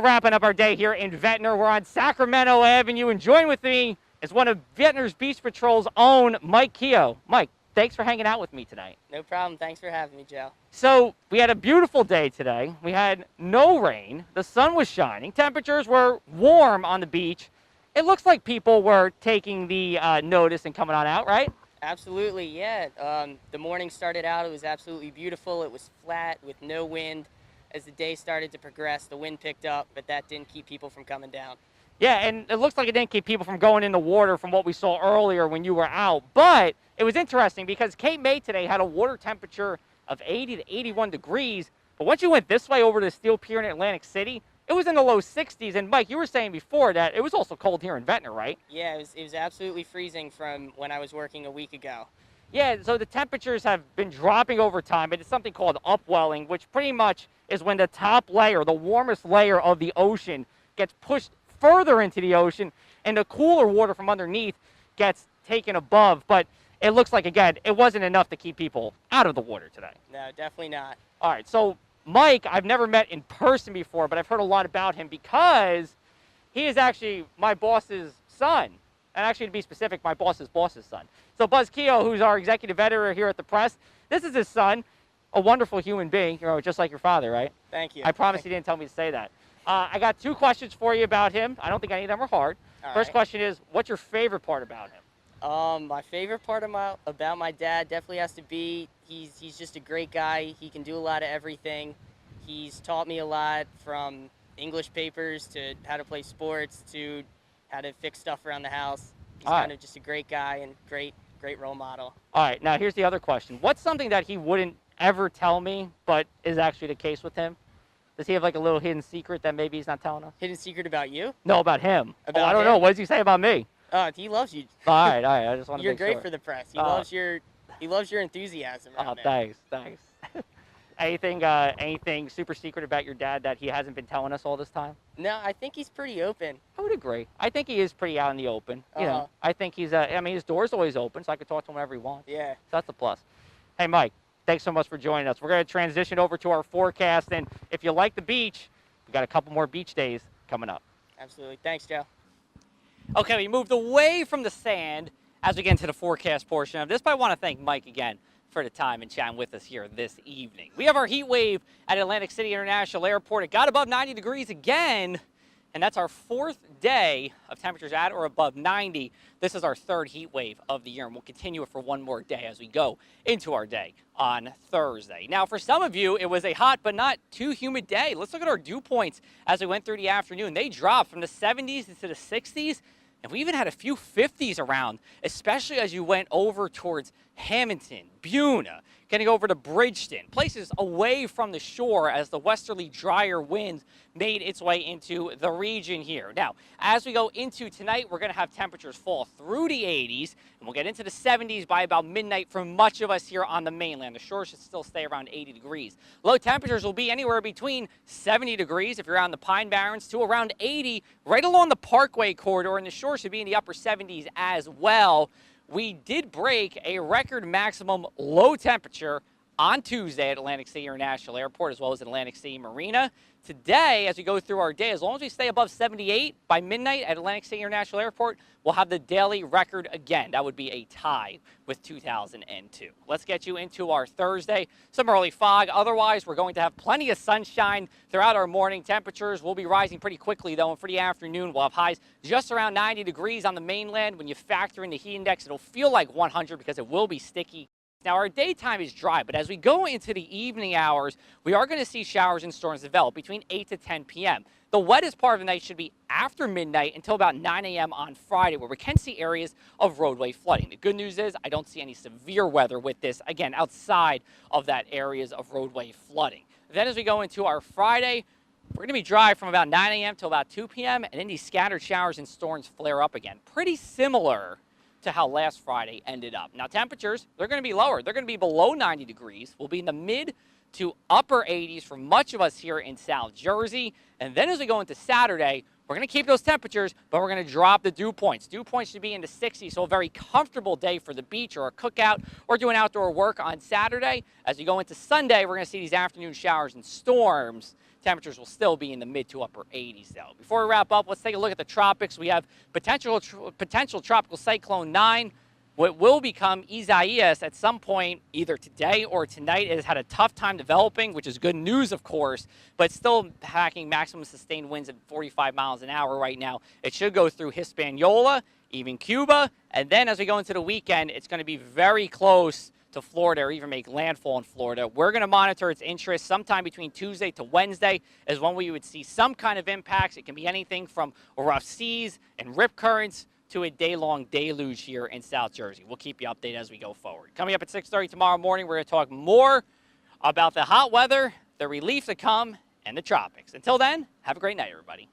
wrapping up our day here in Ventnor. We're on Sacramento Avenue, and join with me is one of Ventnor's Beach Patrol's own, Mike Keough. Mike, thanks for hanging out with me tonight. No problem. Thanks for having me, Joe. So we had a beautiful day today. We had no rain. The sun was shining. Temperatures were warm on the beach. It looks like people were taking the notice and coming on out, right? Absolutely, yeah. The morning started out, it was absolutely beautiful. It was flat with no wind. As the day started to progress, the wind picked up, but that didn't keep people from coming down. Yeah, and it looks like it didn't keep people from going in the water from what we saw earlier when you were out. But it was interesting because Cape May today had a water temperature of 80 to 81 degrees. But once you went this way over to Steel Pier in Atlantic City, it was in the low 60s. And Mike, you were saying before that it was also cold here in Ventnor, right? Yeah, it was absolutely freezing from when I was working a week ago. Yeah, so the temperatures have been dropping over time, but it's something called upwelling, which pretty much is when the top layer, the warmest layer of the ocean, gets pushed further into the ocean, and the cooler water from underneath gets taken above. But it looks like, again, it wasn't enough to keep people out of the water today. No, definitely not. All right, so Mike, I've never met in person before, but I've heard a lot about him because he is actually my boss's son. And actually, to be specific, my boss's son. So Buzz Keough, who's our executive editor here at the Press, this is his son, a wonderful human being, just like your father, right? Thank you. I promise you didn't tell me to say that. I got two questions for you about him. I don't think any of them are hard. First question is, what's your favorite part about him? My favorite part about my dad definitely has to be he's just a great guy. He can do a lot of everything. He's taught me a lot, from English papers to how to play sports to how to fix stuff around the house. He's kind of just a great guy and great role model. All right, now here's the other question. What's something that he wouldn't ever tell me, but is actually the case with him? Does he have like a little hidden secret that maybe he's not telling us? Hidden secret about you? No, about him. About I don't know. What does he say about me? He loves you. All right. I just want to You're make great sure. for the press. He loves your enthusiasm around there. Thanks. Anything super secret about your dad that he hasn't been telling us all this time? No, I think he's pretty open. I would agree. I think he is pretty out in the open. You know, I think he's his door's always open, so I could talk to him whenever he wants. Yeah. So that's a plus. Hey, Mike, thanks so much for joining us. We're going to transition over to our forecast, and if you like the beach, we got a couple more beach days coming up. Absolutely. Thanks, Joe. Okay, we moved away from the sand as we get into the forecast portion of this, but I want to thank Mike again for the time and chatting with us here this evening. We have our heat wave at Atlantic City International Airport. It got above 90 degrees again, and that's our fourth day of temperatures at or above 90. This is our third heat wave of the year, and we'll continue it for one more day as we go into our day on Thursday. Now, for some of you, it was a hot but not too humid day. Let's look at our dew points as we went through the afternoon. They dropped from the 70s into the 60s, and we even had a few 50s around, especially as you went over towards Hamilton, Buna, getting over to Bridgeton, places away from the shore as the westerly drier wind made its way into the region here. Now, as we go into tonight, we're going to have temperatures fall through the 80s, and we'll get into the 70s by about midnight for much of us here on the mainland. The shore should still stay around 80 degrees. Low temperatures will be anywhere between 70 degrees if you're on the Pine Barrens to around 80 right along the Parkway corridor, and the shore should be in the upper 70s as well. We did break a record maximum low temperature on Tuesday at Atlantic City International Airport, as well as Atlantic City Marina. Today, as we go through our day, as long as we stay above 78 by midnight at Atlantic City International Airport, we'll have the daily record again. That would be a tie with 2002. Let's get you into our Thursday. Some early fog. Otherwise, we're going to have plenty of sunshine throughout our morning. Temperatures will be rising pretty quickly, though, and for the afternoon, we'll have highs just around 90 degrees on the mainland. When you factor in the heat index, it'll feel like 100 because it will be sticky. Now, our daytime is dry, but as we go into the evening hours, we are going to see showers and storms develop between 8 to 10 p.m. The wettest part of the night should be after midnight until about 9 a.m. on Friday, where we can see areas of roadway flooding. The good news is I don't see any severe weather with this, again, outside of that areas of roadway flooding. Then as we go into our Friday, we're going to be dry from about 9 a.m. till about 2 p.m., and then these scattered showers and storms flare up again. Pretty similar to how last Friday ended up. Now, temperatures, they're going to be lower. They're going to be below 90 degrees. We'll be in the mid to upper 80s for much of us here in South Jersey. And then as we go into Saturday, we're going to keep those temperatures, but we're going to drop the dew points. Dew points should be in the 60s, so a very comfortable day for the beach or a cookout or doing outdoor work on Saturday. As we go into Sunday, we're going to see these afternoon showers and storms Temperatures will still be in the mid to upper 80s, though. Before we wrap up, let's take a look at the tropics. We have potential tropical cyclone 9. What will become Isaias at some point, either today or tonight. It has had a tough time developing, which is good news, of course, but still packing maximum sustained winds at 45 miles an hour right now. It should go through Hispaniola, even Cuba, and then as we go into the weekend, it's going to be very close to Florida or even make landfall in Florida. We're going to monitor its interest sometime between Tuesday to Wednesday is when we would see some kind of impacts. It can be anything from rough seas and rip currents to a day-long deluge here in South Jersey. We'll keep you updated as we go forward. Coming up at 6:30 tomorrow morning, we're going to talk more about the hot weather, the relief to come, and the tropics. Until then, have a great night, everybody.